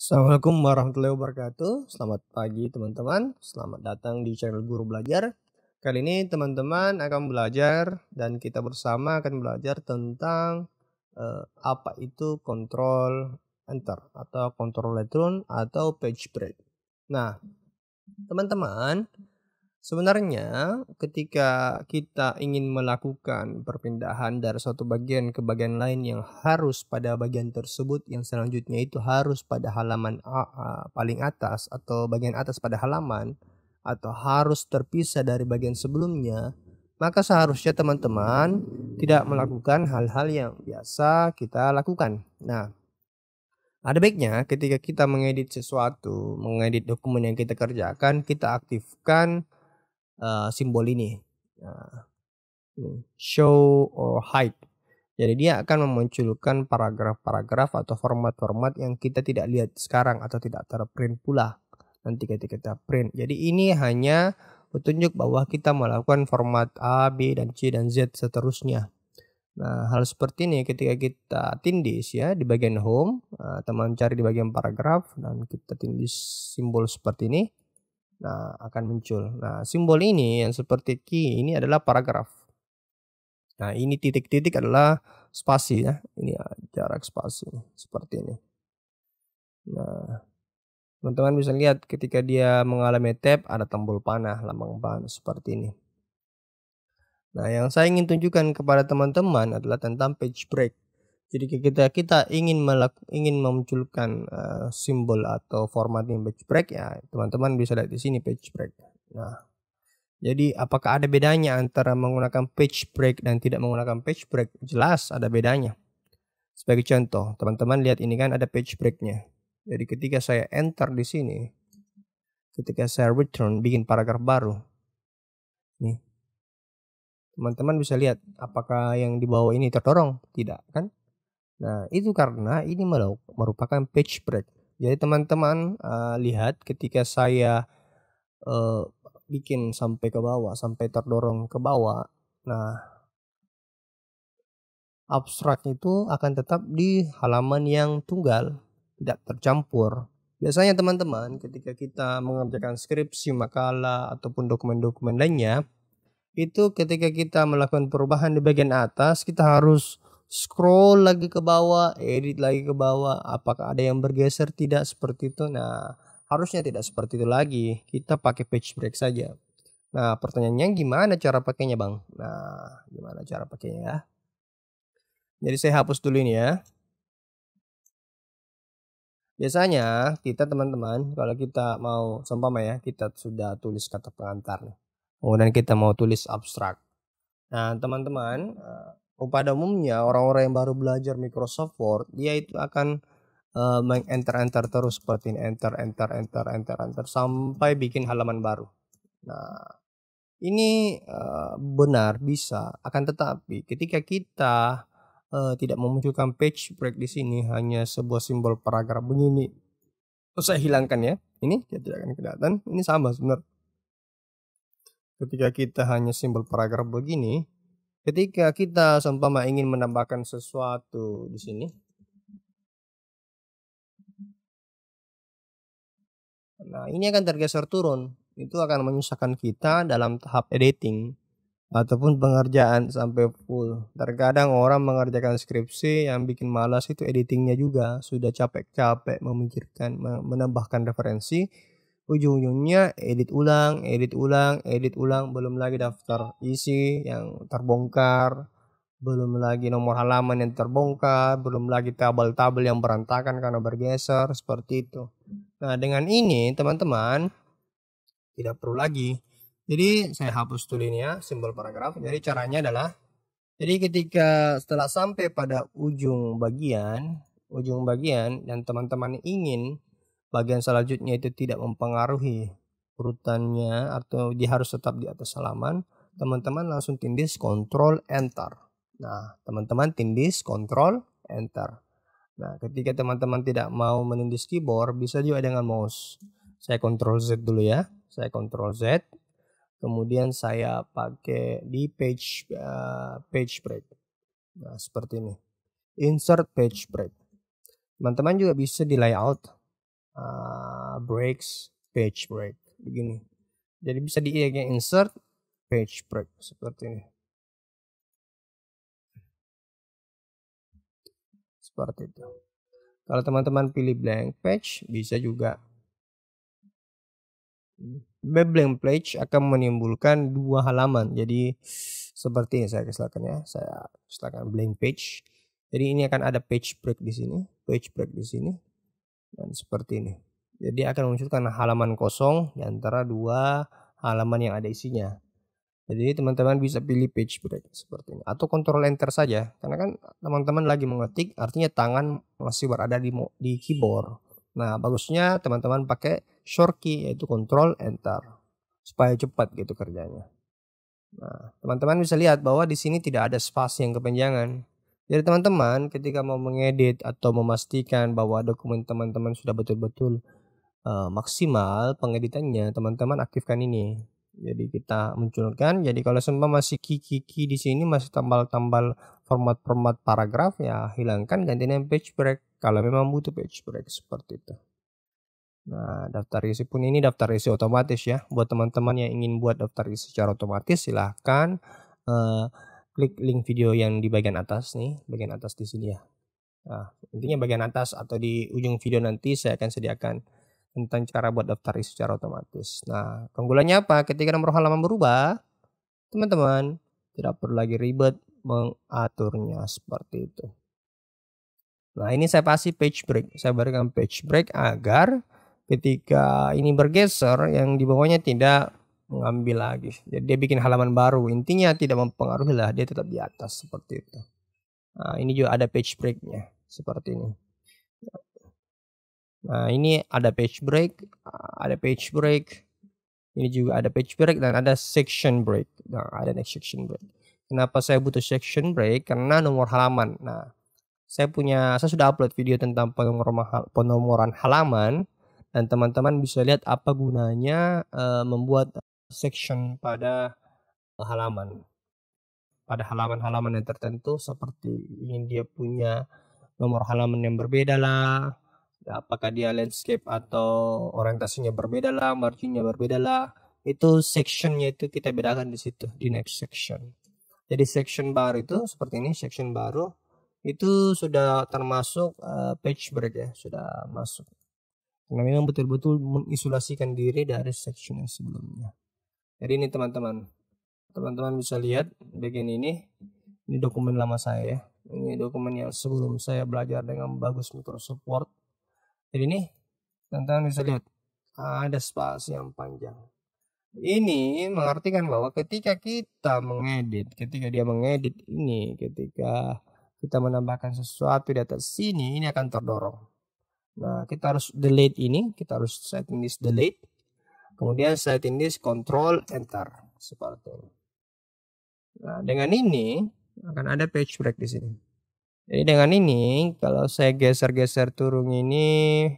Assalamualaikum warahmatullahi wabarakatuh. Selamat pagi teman-teman. Selamat datang di channel Guru Belajar. Kali ini teman-teman akan belajar dan kita bersama akan belajar tentang apa itu kontrol enter atau kontrol return atau page break. Nah, teman-teman, sebenarnya ketika kita ingin melakukan perpindahan dari suatu bagian ke bagian lain yang harus pada bagian tersebut yang selanjutnya itu harus pada halaman paling atas atau bagian atas pada halaman atau harus terpisah dari bagian sebelumnya, maka seharusnya teman-teman tidak melakukan hal-hal yang biasa kita lakukan. Nah, ada baiknya ketika kita mengedit sesuatu, mengedit dokumen yang kita kerjakan, kita aktifkan simbol ini. Nah, show or hide. Jadi dia akan memunculkan paragraf-paragraf atau format-format yang kita tidak lihat sekarang atau tidak terprint pula nanti ketika kita print. Jadi ini hanya petunjuk bahwa kita melakukan format A, B, dan C, dan Z seterusnya. Nah, hal seperti ini ketika kita tindis ya di bagian home, teman cari di bagian paragraf dan kita tindis simbol seperti ini. Nah, akan muncul. Nah, simbol ini yang seperti key ini adalah paragraf. Nah, ini titik-titik adalah spasi ya. Ini ya, jarak spasi seperti ini. Nah, teman-teman bisa lihat ketika dia mengalami tab ada tombol panah, lambang panah seperti ini. Nah, yang saya ingin tunjukkan kepada teman-teman adalah tentang page break. Jadi kita ingin memunculkan simbol atau formatting page break ya, teman-teman bisa lihat di sini page break. Nah, jadi apakah ada bedanya antara menggunakan page break dan tidak menggunakan page break? Jelas ada bedanya. Sebagai contoh, teman-teman lihat ini kan ada page breaknya. Jadi ketika saya enter di sini, ketika saya return bikin paragraf baru, nih teman-teman bisa lihat apakah yang di bawah ini terdorong? Tidak kan? Nah, itu karena ini merupakan page break. Jadi teman-teman lihat ketika saya bikin sampai ke bawah, sampai terdorong ke bawah. Nah, abstrak itu akan tetap di halaman yang tunggal, tidak tercampur. Biasanya teman-teman ketika kita mengerjakan skripsi, makalah, ataupun dokumen-dokumen lainnya, itu ketika kita melakukan perubahan di bagian atas, kita harus scroll lagi ke bawah, edit lagi ke bawah, apakah ada yang bergeser tidak seperti itu. Nah, harusnya tidak seperti itu lagi, kita pakai page break saja. Nah, pertanyaannya gimana cara pakainya Bang? Nah, gimana cara pakainya ya? Jadi saya hapus dulu ini ya. Biasanya kita teman-teman kalau kita mau seumpama ya, kita sudah tulis kata pengantar nih. Kemudian kita mau tulis abstrak. Nah, teman-teman, pada umumnya orang-orang yang baru belajar Microsoft Word, dia itu akan meng-enter-enter terus seperti ini, enter, enter, enter, enter, enter sampai bikin halaman baru. Nah, ini benar bisa, akan tetapi ketika kita tidak memunculkan page break di sini, hanya sebuah simbol paragraf begini. Terus saya hilangkan ya. Ini tidak akan kelihatan. Ini sama sebenarnya. Ketika kita hanya simbol paragraf begini, ketika kita seumpama ingin menambahkan sesuatu di sini, nah ini akan tergeser turun. Itu akan menyusahkan kita dalam tahap editing ataupun pengerjaan sampai full. Terkadang orang mengerjakan skripsi yang bikin malas itu editingnya juga. Sudah capek-capek memikirkan, menambahkan referensi. Ujung-ujungnya edit ulang, edit ulang, edit ulang. Belum lagi daftar isi yang terbongkar. Belum lagi nomor halaman yang terbongkar. Belum lagi tabel-tabel yang berantakan karena bergeser. Seperti itu. Nah, dengan ini teman-teman tidak perlu lagi. Jadi saya hapus dulu ini ya simbol paragraf. Jadi caranya adalah, jadi ketika setelah sampai pada ujung bagian dan teman-teman ingin bagian selanjutnya itu tidak mempengaruhi urutannya atau dia harus tetap di atas halaman, teman-teman langsung tindis Ctrl Enter. Nah, teman-teman tindis Ctrl Enter. Nah, ketika teman-teman tidak mau menindis keyboard, bisa juga dengan mouse. Saya Ctrl Z dulu ya. Saya Ctrl Z. Kemudian saya pakai di page break. Nah, seperti ini. Insert page break. Teman-teman juga bisa di layout. breaks, page break begini. Jadi bisa di insert page break seperti ini. Seperti itu. Kalau teman-teman pilih blank page bisa juga. Blank page akan menimbulkan 2 halaman. Jadi seperti ini saya silakan ya. Saya silakan blank page. Jadi ini akan ada page break di sini, page break di sini, dan seperti ini. Jadi akan munculkan halaman kosong di antara 2 halaman yang ada isinya. Jadi teman-teman bisa pilih page break seperti ini atau kontrol enter saja, karena kan teman-teman lagi mengetik artinya tangan masih berada di keyboard. Nah, bagusnya teman-teman pakai shortcut yaitu kontrol enter supaya cepat gitu kerjanya. Nah, teman-teman bisa lihat bahwa di sini tidak ada spasi yang kepanjangan. Jadi teman-teman ketika mau mengedit atau memastikan bahwa dokumen teman-teman sudah betul-betul maksimal pengeditannya, teman-teman aktifkan ini. Jadi kita munculkan. Jadi kalau semua masih kiki di sini masih tambal-tambal format-format paragraf ya hilangkan ganti dengan page break kalau memang butuh page break seperti itu. Nah, daftar isi pun ini daftar isi otomatis ya. Buat teman-teman yang ingin buat daftar isi secara otomatis silahkan klik link video yang di bagian atas nih, bagian atas di sini ya. Nah, intinya bagian atas atau di ujung video nanti saya akan sediakan tentang cara buat daftar isi secara otomatis. Nah, keunggulannya apa? Ketika nomor halaman berubah, teman-teman tidak perlu lagi ribet mengaturnya seperti itu. Nah, ini saya pasti page break. Saya berikan page break agar ketika ini bergeser yang di bawahnya tidak mengambil lagi. Jadi dia bikin halaman baru. Intinya tidak mempengaruhi lah, dia tetap di atas seperti itu. Nah, ini juga ada page breaknya seperti ini. Nah, ini ada page break, ini juga ada page break dan ada section break. Nah, ada next section break. Kenapa saya butuh section break? Karena nomor halaman. Nah, saya sudah upload video tentang penomoran halaman dan teman-teman bisa lihat apa gunanya membuat section pada halaman. Pada halaman-halaman yang tertentu seperti ingin dia punya nomor halaman yang berbeda lah. Apakah dia landscape atau orientasinya berbeda lah, marginnya berbeda lah. Itu sectionnya itu kita bedakan di situ di next section. Jadi section baru itu seperti ini, section baru itu sudah termasuk page break ya, sudah masuk. Karena memang betul-betul mengisolasikan diri dari section yang sebelumnya. Jadi ini teman-teman bisa lihat bagian ini dokumen lama saya ya. Ini dokumen yang sebelum saya belajar dengan bagus Microsoft Word. Jadi ini teman-teman bisa lihat ada spasi yang panjang. Ini mengartikan bahwa ketika dia mengedit ini, ketika kita menambahkan sesuatu di atas sini, ini akan terdorong. Nah, kita harus delete ini, kita harus setting this delete. Kemudian setting this control enter seperti ini. Nah, dengan ini akan ada page break di sini. Jadi dengan ini kalau saya geser-geser turun ini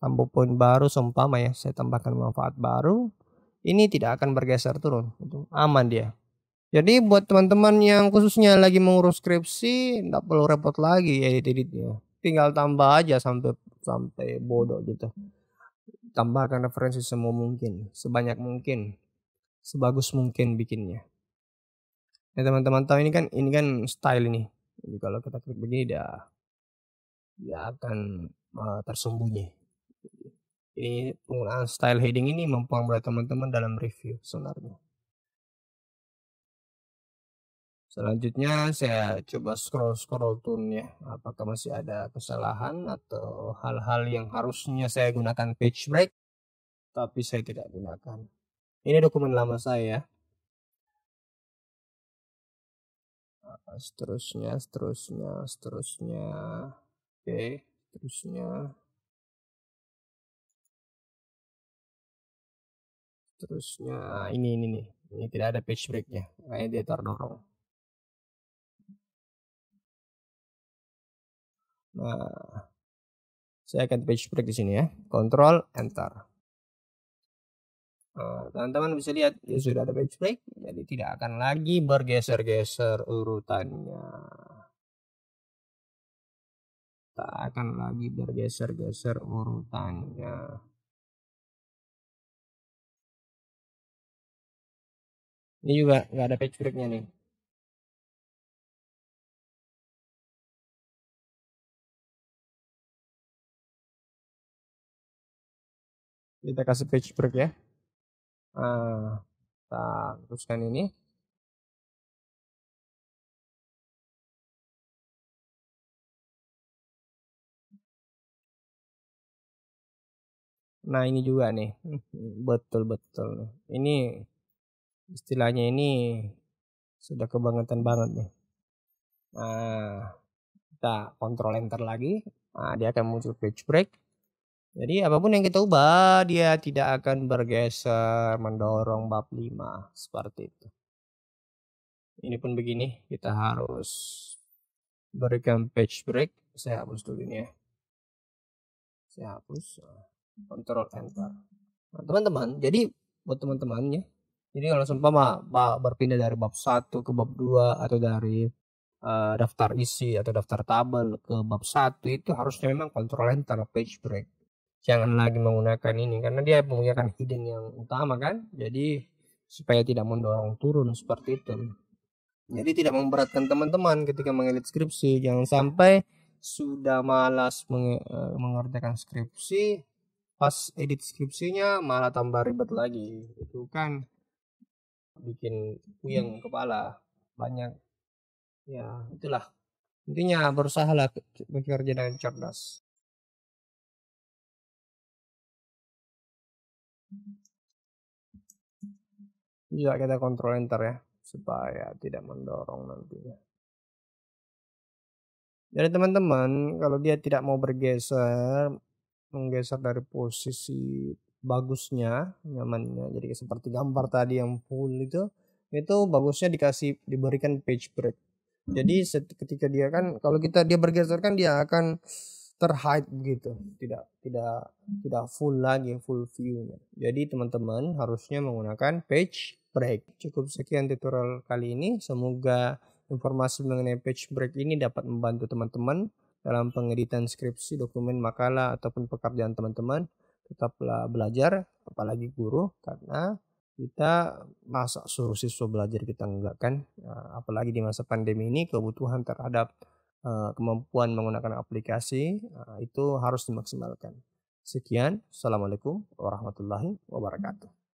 tambah poin baru seumpama ya, saya tambahkan manfaat baru, ini tidak akan bergeser turun, itu aman dia. Jadi buat teman-teman yang khususnya lagi mengurus skripsi tidak perlu repot lagi edit-editnya. Tinggal tambah aja sampai bodoh gitu. Tambahkan referensi semua mungkin, sebanyak mungkin, sebagus mungkin bikinnya. Nah, teman-teman tahu ini kan style ini. Jadi kalau kita klik begini dia akan tersembunyi. Ini penggunaan style heading ini mempengaruhi teman-teman dalam review sebenarnya. Selanjutnya saya coba scroll turun ya. Apakah masih ada kesalahan atau hal-hal yang harusnya saya gunakan page break tapi saya tidak gunakan. Ini dokumen lama saya. Seterusnya. Oke, seterusnya. Ini nih. Ini tidak ada page breaknya. Kayaknya dia terdorong. Nah, saya akan page break di sini ya. Control enter. Teman-teman bisa lihat ya sudah ada page break, jadi tidak akan lagi bergeser-geser urutannya. Tak akan lagi bergeser-geser urutannya. Ini juga nggak ada page breaknya nih. Kita kasih page break ya. Nah, kita teruskan ini. Nah ini juga nih, betul-betul. Ini istilahnya ini sudah kebangetan banget nih. Nah, kita kontrol enter lagi. Nah, dia akan muncul page break. Jadi apapun yang kita ubah, dia tidak akan bergeser mendorong bab 5 seperti itu. Ini pun begini, kita harus berikan page break. Saya hapus dulu ini ya. Saya hapus, kontrol enter. Nah, teman-teman, jadi buat teman-teman ya. Jadi kalau seumpama berpindah dari bab 1 ke bab 2 atau dari daftar isi atau daftar tabel ke bab 1 itu harusnya memang kontrol enter page break. Jangan lagi menggunakan ini karena dia menggunakan hidden yang utama kan. Jadi supaya tidak mendorong turun seperti itu. Jadi tidak memberatkan teman-teman ketika mengedit skripsi. Jangan sampai sudah malas mengerjakan skripsi, pas edit skripsinya malah tambah ribet lagi. Itu kan bikin puyeng kepala banyak. Ya, itulah. Intinya berusahalah bekerja dengan cerdas. Juga kita kontrol enter ya supaya tidak mendorong nantinya. Jadi teman-teman kalau dia tidak mau menggeser dari posisi bagusnya, nyamannya. Jadi seperti gambar tadi yang full itu bagusnya diberikan page break. Jadi ketika dia kan kalau dia bergeser kan dia akan terhide begitu, tidak full lagi full view-nya. Jadi teman-teman harusnya menggunakan page break. Cukup sekian tutorial kali ini. Semoga informasi mengenai page break ini dapat membantu teman-teman dalam pengeditan skripsi, dokumen, makalah ataupun pekerjaan teman-teman. Tetaplah belajar, apalagi guru, karena kita masa suruh siswa belajar kita enggak kan. Apalagi di masa pandemi ini kebutuhan terhadap kemampuan menggunakan aplikasi itu harus dimaksimalkan. Sekian, assalamualaikum warahmatullahi wabarakatuh.